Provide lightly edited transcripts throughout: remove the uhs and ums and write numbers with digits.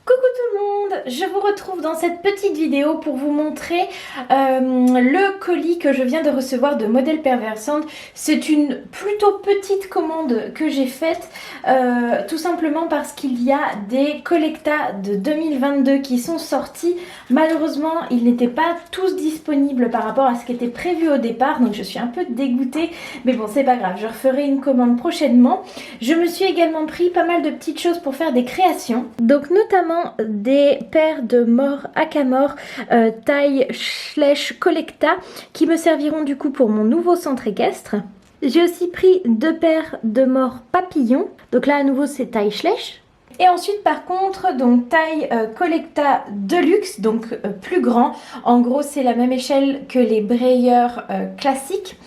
Coucou tout le monde, je vous retrouve dans cette petite vidéo pour vous montrer le colis que je viens de recevoir de Model Pervers Sound. C'est une plutôt petite commande que j'ai faite tout simplement parce qu'il y a des Collecta de 2022 qui sont sortis. Malheureusement, ils n'étaient pas tous disponibles par rapport à ce qui était prévu au départ, donc je suis un peu dégoûtée, mais bon, c'est pas grave, je referai une commande prochainement. Je me suis également pris pas mal de petites choses pour faire des créations, donc notamment des paires de morts Akamor taille / Collecta qui me serviront du coup pour mon nouveau centre équestre. J'ai aussi pris 2 paires de morts papillons, donc là à nouveau c'est taille /. Et ensuite par contre donc taille Collecta Deluxe, donc plus grand. En gros c'est la même échelle que les brayeurs classiques.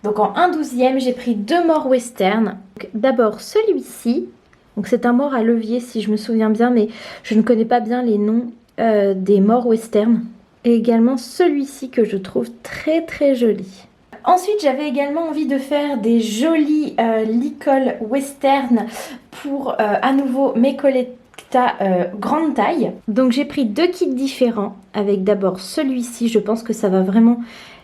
Donc en 1/12e j'ai pris 2 morts western. D'abord celui-ci. Donc c'est un mort à levier si je me souviens bien, mais je ne connais pas bien les noms des morts western. Et également celui-ci que je trouve très très joli. Ensuite j'avais également envie de faire des jolis licols western pour à nouveau mes Collecta grande taille. Donc j'ai pris 2 kits différents avec d'abord celui-ci, je pense que ça va vraiment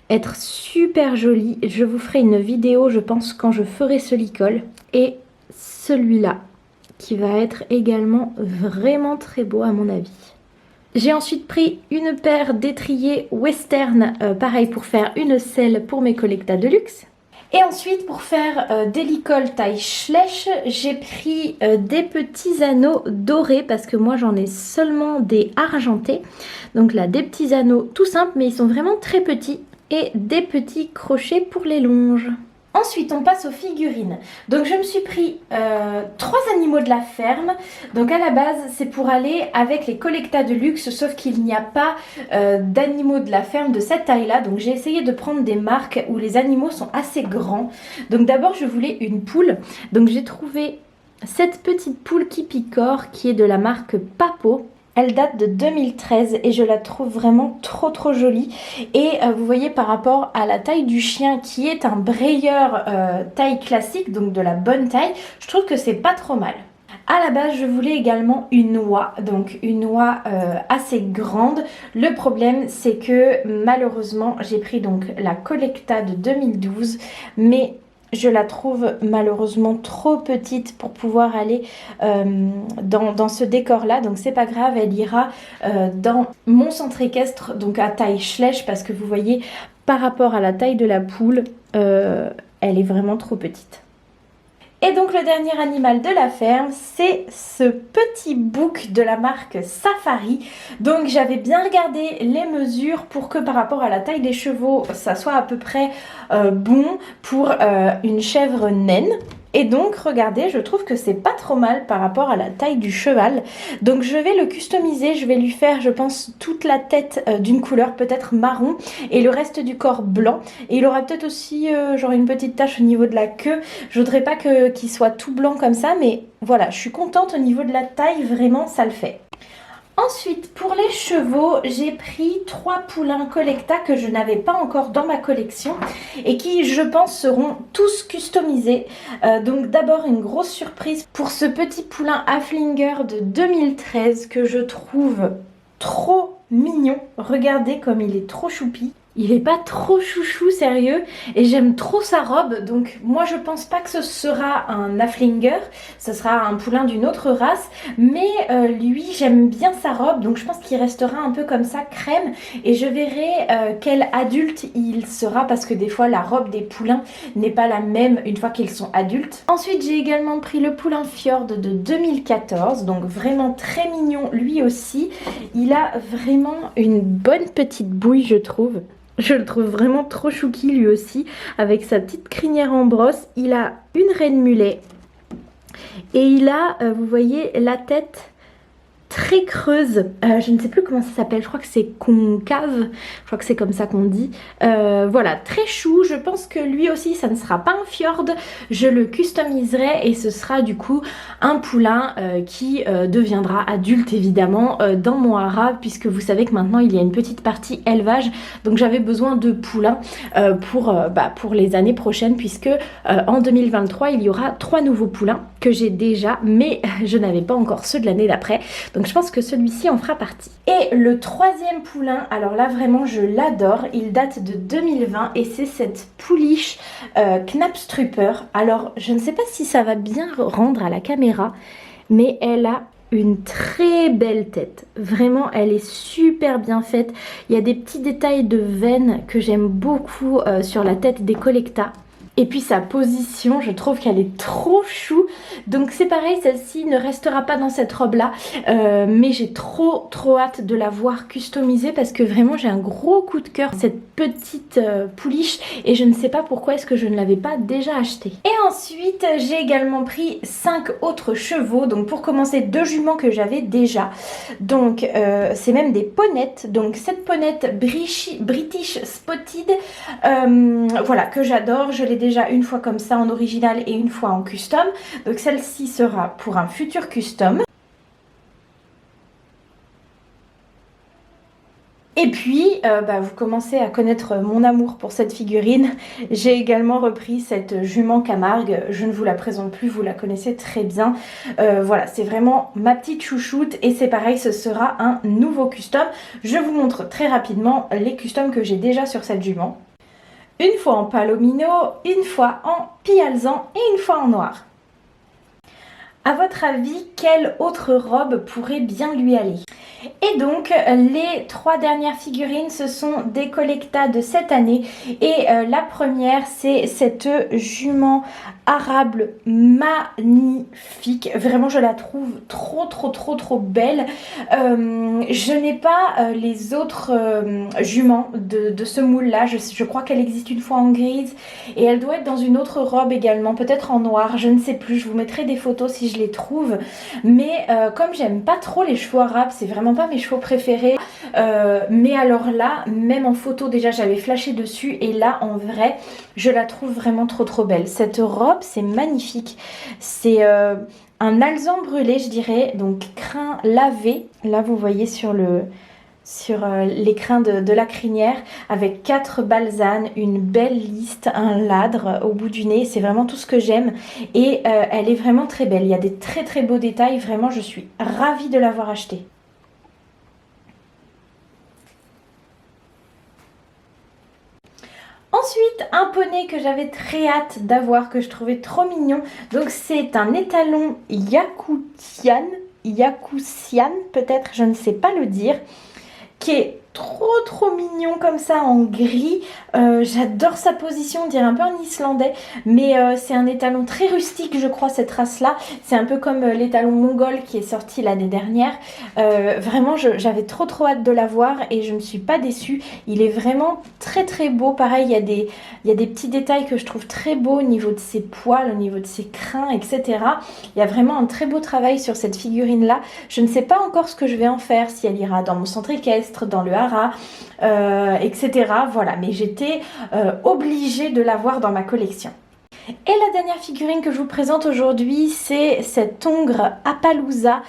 être super joli. Je vous ferai une vidéo je pense quand je ferai ce licol. Et celui-là qui va être également vraiment très beau à mon avis. J'ai ensuite pris une paire d'étriers western, pareil pour faire une selle pour mes Collecta Deluxe. Et ensuite pour faire des licols taille /, j'ai pris des petits anneaux dorés parce que moi j'en ai seulement des argentés. Donc là des petits anneaux tout simples mais ils sont vraiment très petits et des petits crochets pour les longes. Ensuite, on passe aux figurines. Donc, je me suis pris 3 animaux de la ferme. Donc, à la base, c'est pour aller avec les Collecta de luxe, sauf qu'il n'y a pas d'animaux de la ferme de cette taille-là. Donc, j'ai essayé de prendre des marques où les animaux sont assez grands. Donc, d'abord, je voulais une poule. Donc, j'ai trouvé cette petite poule qui picore, qui est de la marque Papo. Elle date de 2013 et je la trouve vraiment trop jolie. Et vous voyez par rapport à la taille du chien qui est un brayeur taille classique, donc de la bonne taille, je trouve que c'est pas trop mal. À la base, je voulais également une oie, donc une oie assez grande. Le problème, c'est que malheureusement, j'ai pris donc la Collecta de 2012, mais je la trouve malheureusement trop petite pour pouvoir aller dans ce décor là, donc c'est pas grave, elle ira dans mon centre équestre, donc à taille / parce que vous voyez par rapport à la taille de la poule, elle est vraiment trop petite. Et donc le dernier animal de la ferme, c'est ce petit bouc de la marque Safari. Donc j'avais bien regardé les mesures pour que par rapport à la taille des chevaux, ça soit à peu près bon pour une chèvre naine. Et donc regardez, je trouve que c'est pas trop mal par rapport à la taille du cheval. Donc je vais le customiser, je vais lui faire je pense toute la tête d'une couleur peut-être marron et le reste du corps blanc. Et il aura peut-être aussi genre une petite tache au niveau de la queue. Je voudrais pas qu'il soit tout blanc comme ça, mais voilà, je suis contente au niveau de la taille, vraiment ça le fait. Ensuite, pour les chevaux, j'ai pris 3 poulains Collecta que je n'avais pas encore dans ma collection et qui, je pense, seront tous customisés. Donc d'abord, une grosse surprise pour ce petit poulain Haflinger de 2013 que je trouve trop mignon. Regardez comme il est trop choupi. Il est pas trop chouchou, sérieux, et j'aime trop sa robe, donc moi je pense pas que ce sera un Haflinger, ce sera un poulain d'une autre race, mais lui j'aime bien sa robe, donc je pense qu'il restera un peu comme ça, crème, et je verrai quel adulte il sera, parce que des fois la robe des poulains n'est pas la même une fois qu'ils sont adultes. Ensuite j'ai également pris le poulain Fjord de 2014, donc vraiment très mignon lui aussi, il a vraiment une bonne petite bouille je trouve. Je le trouve vraiment trop chouki lui aussi, avec sa petite crinière en brosse. Il a une reine mulet et il a, vous voyez, la tête très creuse, je ne sais plus comment ça s'appelle, je crois que c'est concave, je crois que c'est comme ça qu'on dit. Voilà, très chou, je pense que lui aussi ça ne sera pas un fjord, je le customiserai et ce sera du coup un poulain qui deviendra adulte évidemment dans mon haras, puisque vous savez que maintenant il y a une petite partie élevage, donc j'avais besoin de poulains pour les années prochaines, puisque en 2023 il y aura 3 nouveaux poulains que j'ai déjà, mais je n'avais pas encore ceux de l'année d'après. Donc Donc je pense que celui-ci en fera partie. Et le troisième poulain, alors là vraiment je l'adore, il date de 2020 et c'est cette pouliche Knapstrupper. Alors je ne sais pas si ça va bien rendre à la caméra, mais elle a une très belle tête. Vraiment, elle est super bien faite. Il y a des petits détails de veines que j'aime beaucoup sur la tête des Collecta. Et puis sa position, je trouve qu'elle est trop chou. Donc c'est pareil, celle-ci ne restera pas dans cette robe-là. Mais j'ai trop hâte de la voir customisée parce que vraiment j'ai un gros coup de cœur pour cette petite pouliche. Et je ne sais pas pourquoi est-ce que je ne l'avais pas déjà achetée. Et ensuite, j'ai également pris 5 autres chevaux. Donc pour commencer, 2 juments que j'avais déjà. Donc c'est même des ponettes. Donc cette ponette British Spotted, voilà, que j'adore. Je l'ai déjà une fois comme ça en original et une fois en custom. Donc celle-ci sera pour un futur custom. Et puis, vous commencez à connaître mon amour pour cette figurine. J'ai également repris cette jument Camargue. Je ne vous la présente plus, vous la connaissez très bien. Voilà, c'est vraiment ma petite chouchoute et c'est pareil, ce sera un nouveau custom. Je vous montre très rapidement les customs que j'ai déjà sur cette jument. Une fois en palomino, une fois en pialzan et une fois en noir. À votre avis, quelle autre robe pourrait bien lui aller? Et donc les 3 dernières figurines, ce sont des Collecta de cette année. Et la première, c'est cette jument arabe magnifique. Vraiment, je la trouve trop belle. Je n'ai pas les autres juments de ce moule-là. Je crois qu'elle existe une fois en grise. Et elle doit être dans une autre robe également, peut-être en noir. Je ne sais plus, je vous mettrai des photos si je les trouve. Mais comme j'aime pas trop les chevaux arabes, c'est vraiment pas mes chevaux préférés, mais alors là, même en photo déjà j'avais flashé dessus et là en vrai je la trouve vraiment trop belle. Cette robe c'est magnifique, c'est un alezan brûlé je dirais, donc crin lavé, là vous voyez sur les crins de la crinière avec 4 balsanes, une belle liste, un ladre au bout du nez, c'est vraiment tout ce que j'aime et elle est vraiment très belle, il y a des très beaux détails, vraiment je suis ravie de l'avoir achetée. Ensuite, un poney que j'avais très hâte d'avoir, que je trouvais trop mignon. Donc c'est un étalon Yakoutian peut-être, je ne sais pas le dire, qui est trop mignon comme ça en gris. J'adore sa position, on dirait un peu un islandais, mais c'est un étalon très rustique je crois cette race là, c'est un peu comme l'étalon mongol qui est sorti l'année dernière. Vraiment j'avais trop hâte de l'avoir et je ne suis pas déçue, il est vraiment très beau. Pareil il y a des petits détails que je trouve très beaux au niveau de ses poils, au niveau de ses crins, etc. Il y a vraiment un très beau travail sur cette figurine là. Je ne sais pas encore ce que je vais en faire, si elle ira dans mon centre équestre, dans le etc. Voilà, mais j'étais obligée de l'avoir dans ma collection. Et la dernière figurine que je vous présente aujourd'hui, c'est cet Hongre Appaloosa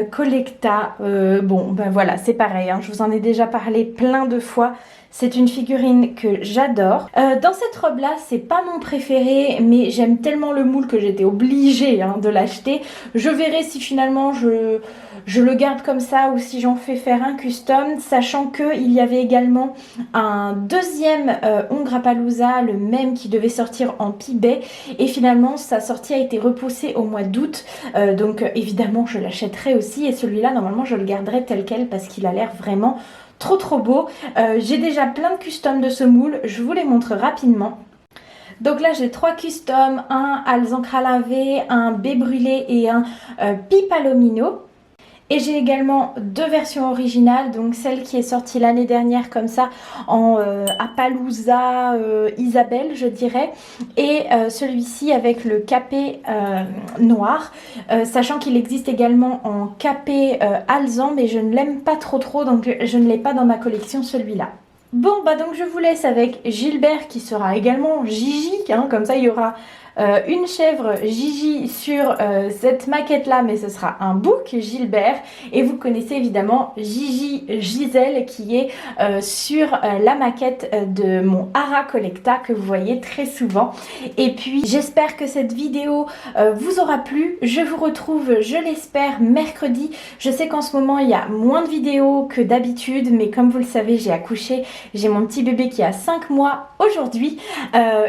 Collecta. Voilà, c'est pareil, hein, je vous en ai déjà parlé plein de fois. C'est une figurine que j'adore. Dans cette robe-là, c'est pas mon préféré, mais j'aime tellement le moule que j'étais obligée de l'acheter. Je verrai si finalement je le garde comme ça ou si j'en fais faire un custom, sachant qu'il y avait également un deuxième Hongre Appaloosa, le même qui devait sortir en Pibet, et finalement sa sortie a été repoussée au mois d'août. Donc évidemment, je l'achèterai aussi, et celui-là, normalement, je le garderai tel quel parce qu'il a l'air vraiment trop beau. J'ai déjà plein de customs de ce moule, je vous les montre rapidement. Donc là j'ai 3 customs, un alezan lavé, un baie brûlé et un pipalomino. Et j'ai également 2 versions originales, donc celle qui est sortie l'année dernière comme ça en Appaloosa Isabelle je dirais, et celui-ci avec le capé noir, sachant qu'il existe également en capé alezan, mais je ne l'aime pas trop donc je ne l'ai pas dans ma collection celui-là. Bon donc je vous laisse avec Gilbert qui sera également Gigi, comme ça il y aura une chèvre Gigi sur cette maquette là, mais ce sera un bouc Gilbert, et vous connaissez évidemment Gigi Gisèle qui est sur la maquette de mon Hara Collecta que vous voyez très souvent. Et puis j'espère que cette vidéo vous aura plu. Je vous retrouve, je l'espère, mercredi. Je sais qu'en ce moment il y a moins de vidéos que d'habitude, mais comme vous le savez, j'ai accouché, j'ai mon petit bébé qui a 5 mois aujourd'hui,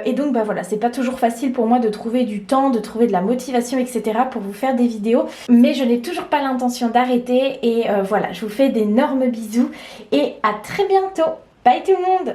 et donc bah voilà, c'est pas toujours facile pour moi de trouver du temps, de trouver de la motivation, etc. pour vous faire des vidéos, mais je n'ai toujours pas l'intention d'arrêter, et voilà, je vous fais d'énormes bisous et à très bientôt. Bye tout le monde!